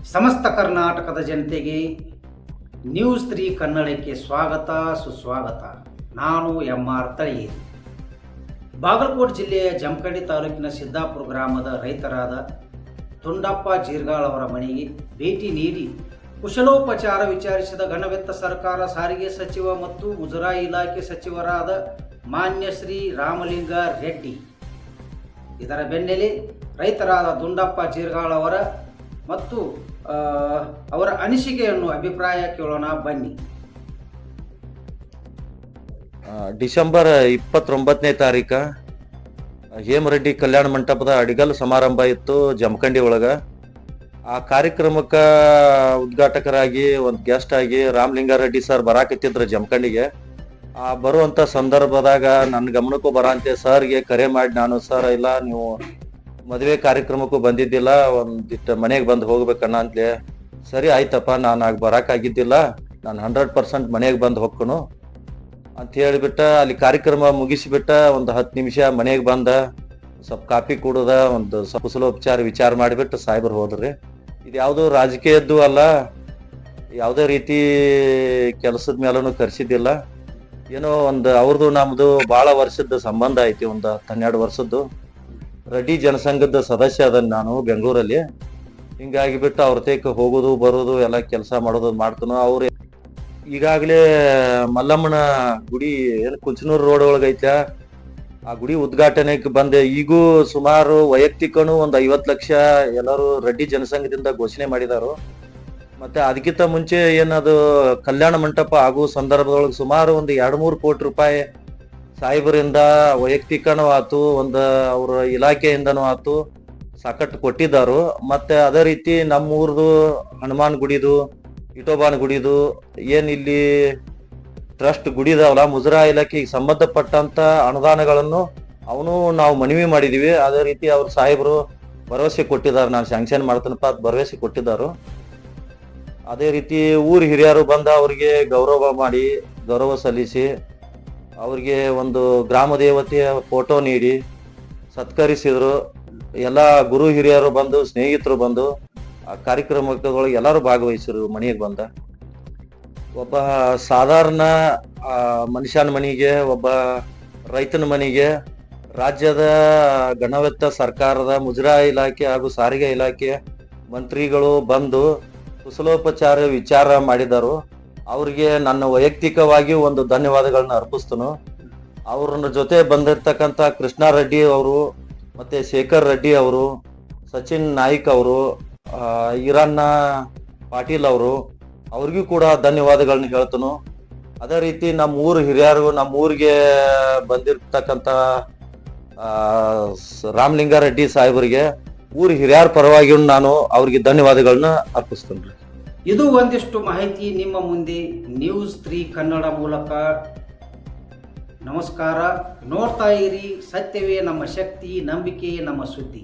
ಸಮಸ್ತ ಕರ್ನಾಟಕದ ಜನತೆಗೆ ನ್ಯೂಸ್ 3 ಕನ್ನಡಕ್ಕೆ ಸ್ವಾಗತ ಸುಸ್ವಾಗತ. ನಾನು MR ತಳಿಯೇರಿ. ಬಾಗಲಕೋಟೆ ಜಿಲ್ಲೆಯ ಜಮಖಂಡಿ ತಾಲೂಕಿನ ಸಿದ್ದಾಪುರ ಗ್ರಾಮದ ರೈತರಾದ ತುಂಡಪ್ಪ ಜೀರ್ಗಾಳ್ ಅವರ ಮನೆಗೆ ಭೇಟಿ ನೀಡಿ ಕುಶಲೋಪಚಾರ ವಿಚಾರಿಸಿದ ಗಣವಿತ್ತ ಸರ್ಕಾರ ಸಾರಿಗೆ ಸಚಿವ ಮತ್ತು ಮುಜರಾಯಿ ಇಲಾಖೆ ಸಚಿವರಾದ ಮಾನ್ಯ ಶ್ರೀ ರಾಮಲಿಂಗ ರೆಡ್ಡಿ. ಇದರ ಬೆನ್ನಲ್ಲೇ ರೈತರಾದ ದುಂಡಪ್ಪ ಜೀರ್ಗಾಳ್ ಅವರ ಮತ್ತು ಅವರ ಅನಿಸಿಕೆಯನ್ನು ಅಭಿಪ್ರಾಯ ಕೇಳೋಣ ಬನ್ನಿ. ಡಿಸೆಂಬರ್ 29ನೇ ತಾರೀಕು ಹೇಮರೆಡ್ಡಿ ಕಲ್ಯಾಣ ಮಂಟಪದ ಅಡಿಗಲ್ ಸಮಾರಂಭ ಇತ್ತು ಜಮಖಂಡಿ ಒಳಗ. ಆ ಕಾರ್ಯಕ್ರಮಕ್ಕೆ ಉದ್ಘಾಟಕರಾಗಿ ಒಂದು ಗೆಸ್ಟ್ ಆಗಿ ರಾಮಲಿಂಗಾರೆಡ್ಡಿ ಸರ್ ಬರಾಕತ್ತಿದ್ರು ಜಮಖಂಡಿಗೆ. ಆ ಬರುವಂತ ಸಂದರ್ಭದಾಗ ನನ್ನ ಗಮನಕ್ಕೂ ಬರಂತೆ ಸರ್ಗೆ ಕರೆ ಮಾಡಿ, ನಾನು ಸರ್ ಇಲ್ಲ ನೀವು ಮದುವೆ ಕಾರ್ಯಕ್ರಮಕ್ಕೂ ಬಂದಿದ್ದಿಲ್ಲ, ಒಂದಿಟ್ಟು ಮನೆಗೆ ಬಂದು ಹೋಗ್ಬೇಕನ್ನ ಅಂತಲೇ. ಸರಿ ಆಯ್ತಪ್ಪ, ನಾನು ಆಗ ಬರೋಕ್ಕಾಗಿದ್ದಿಲ್ಲ, ನಾನು 100% ಮನೆಗೆ ಬಂದು ಹೋಗ್ಕೊನು ಅಂತ ಹೇಳಿಬಿಟ್ಟ. ಅಲ್ಲಿ ಕಾರ್ಯಕ್ರಮ ಮುಗಿಸಿಬಿಟ್ಟ ಒಂದು 10 ನಿಮಿಷ ಮನೆಗೆ ಬಂದ, ಸ್ವಲ್ಪ ಕಾಫಿ ಕುಡ್ದ, ಒಂದು ಸ್ವಲ್ಪ ಕುಶಲೋಪಚಾರ ವಿಚಾರ ಮಾಡಿಬಿಟ್ಟು ಸಾಹೇಬರು ಹೋದ್ರಿ. ಇದು ಯಾವುದೋ ರಾಜಕೀಯದ್ದು ಅಲ್ಲ, ಯಾವುದೇ ರೀತಿ ಕೆಲಸದ ಮೇಲೂ ಕರೆಸಿದ್ದಿಲ್ಲ. ಏನೋ ಒಂದು ಅವ್ರದ್ದು ನಮ್ದು ಭಾಳ ವರ್ಷದ ಸಂಬಂಧ ಐತಿ, ಒಂದು 12 ವರ್ಷದ್ದು. ರೆಡ್ಡಿ ಜನಸಂಘದ ಸದಸ್ಯ ಅದನ್ನ ನಾನು ಬೆಂಗಳೂರಲ್ಲಿ. ಹಿಂಗಾಗಿ ಬಿಟ್ಟು ಅವ್ರ ತೇಕ ಹೋಗೋದು ಬರೋದು ಎಲ್ಲ ಕೆಲಸ ಮಾಡೋದು ಮಾಡ್ತಾನೋ. ಅವ್ರು ಈಗಾಗಲೇ ಮಲ್ಲಮ್ಮನ ಗುಡಿ ಏನು ಕುಂಚನೂರು ರೋಡ್ ಒಳಗೈತೆ, ಆ ಗುಡಿ ಉದ್ಘಾಟನೆಗೆ ಬಂದೆ. ಈಗೂ ಸುಮಾರು ವೈಯಕ್ತಿಕನು ಒಂದು 50 ಲಕ್ಷ ಎಲ್ಲರೂ ರೆಡ್ಡಿ ಜನಸಂಘದಿಂದ ಘೋಷಣೆ ಮಾಡಿದಾರು. ಮತ್ತೆ ಅದಕ್ಕಿಂತ ಮುಂಚೆ ಏನದು ಕಲ್ಯಾಣ ಮಂಟಪ ಆಗೋ ಸಂದರ್ಭದೊಳಗೆ ಸುಮಾರು ಒಂದು 2-3 ಕೋಟಿ ರೂಪಾಯಿ ಸಾಹೇಬರಿಂದ ವೈಯಕ್ತಿಕನೂ ಆತು, ಒಂದು ಅವ್ರ ಇಲಾಖೆಯಿಂದನೂ ಆತು ಸಾಕಟ್ಟು ಕೊಟ್ಟಿದ್ದಾರು. ಮತ್ತೆ ಅದೇ ರೀತಿ ನಮ್ಮೂರ್ದು ಹನುಮಾನ್ ಗುಡಿದು, ಇಟೋಬಾನ್ ಗುಡಿದು ಏನಿಲ್ಲಿ ಟ್ರಸ್ಟ್ ಗುಡಿದಾವಲ್ಲ, ಮುಜರಾಯಿ ಇಲಾಖೆಗೆ ಸಂಬಂಧಪಟ್ಟಂತ ಅನುದಾನಗಳನ್ನು ಅವನು ನಾವು ಮನವಿ ಮಾಡಿದೀವಿ. ಅದೇ ರೀತಿ ಅವ್ರ ಸಾಹೇಬರು ಭರವಸೆ ಕೊಟ್ಟಿದ್ದಾರೆ, ನಾನು ಸ್ಯಾಂಕ್ಷನ್ ಮಾಡ್ತೇನಪ್ಪ ಅಂತ ಭರವಸೆ ಕೊಟ್ಟಿದ್ದಾರೆ. ಅದೇ ರೀತಿ ಊರ್ ಹಿರಿಯರು ಬಂದ ಅವ್ರಿಗೆ ಗೌರವ ಮಾಡಿ, ಗೌರವ ಸಲ್ಲಿಸಿ, ಅವ್ರಿಗೆ ಒಂದು ಗ್ರಾಮ ದೇವತೆಯ ಫೋಟೋ ನೀಡಿ ಸತ್ಕರಿಸಿದ್ರು. ಎಲ್ಲ ಗುರು ಹಿರಿಯರು ಬಂದು, ಸ್ನೇಹಿತರು ಬಂದು ಆ ಕಾರ್ಯಕ್ರಮದೊಳಗೆ ಎಲ್ಲರೂ ಭಾಗವಹಿಸಿದ್ರು. ಮನೆಗೆ ಬಂದ ಒಬ್ಬ ಸಾಧಾರಣ ಮನುಷ್ಯನ ಮನೆಗೆ, ಒಬ್ಬ ರೈತನ ಮನೆಗೆ ರಾಜ್ಯದ ಗಣವಿತ್ತ ಸರ್ಕಾರದ ಮುಜರಾಯಿ ಇಲಾಖೆ ಹಾಗೂ ಸಾರಿಗೆ ಇಲಾಖೆ ಮಂತ್ರಿಗಳು ಬಂದು ಕುಶಲೋಪಚಾರ ವಿಚಾರ ಮಾಡಿದರು. ಅವ್ರಿಗೆ ನನ್ನ ವೈಯಕ್ತಿಕವಾಗಿ ಒಂದು ಧನ್ಯವಾದಗಳನ್ನ ಅರ್ಪಿಸ್ತನು. ಅವ್ರ ಜೊತೆ ಬಂದಿರ್ತಕ್ಕಂಥ ಕೃಷ್ಣ ರೆಡ್ಡಿ ಅವರು, ಮತ್ತೆ ಶೇಖರ್ ರೆಡ್ಡಿ ಅವರು, ಸಚಿನ್ ನಾಯ್ಕ್ ಅವರು, ಈರಣ್ಣ ಪಾಟೀಲ್ ಅವರು, ಅವ್ರಿಗೂ ಕೂಡ ಧನ್ಯವಾದಗಳನ್ನ ಹೇಳ್ತನು. ಅದೇ ರೀತಿ ನಮ್ಮ ಊರು ಹಿರಿಯರು, ನಮ್ಮ ಊರಿಗೆ ಬಂದಿರ್ತಕ್ಕಂಥ ರಾಮಲಿಂಗಾರೆಡ್ಡಿ ಸಾಹೇಬರಿಗೆ ಊರು ಹಿರಿಯರ ಪರವಾಗಿ ನಾನು ಅವ್ರಿಗೆ ಧನ್ಯವಾದಗಳನ್ನ ಅರ್ಪಿಸ್ತೇನೆ. ಇದು ಒಂದಿಷ್ಟು ಮಾಹಿತಿ ನಿಮ್ಮ ಮುಂದೆ ನ್ಯೂಸ್ 3 ಕನ್ನಡ ಮೂಲಕ. ನಮಸ್ಕಾರ. ನೋಡ್ತಾ ಇರಿ, ಸತ್ಯವೇ ನಮ್ಮ ಶಕ್ತಿ, ನಂಬಿಕೆಯೇ ನಮ್ಮ ಸುದ್ದಿ.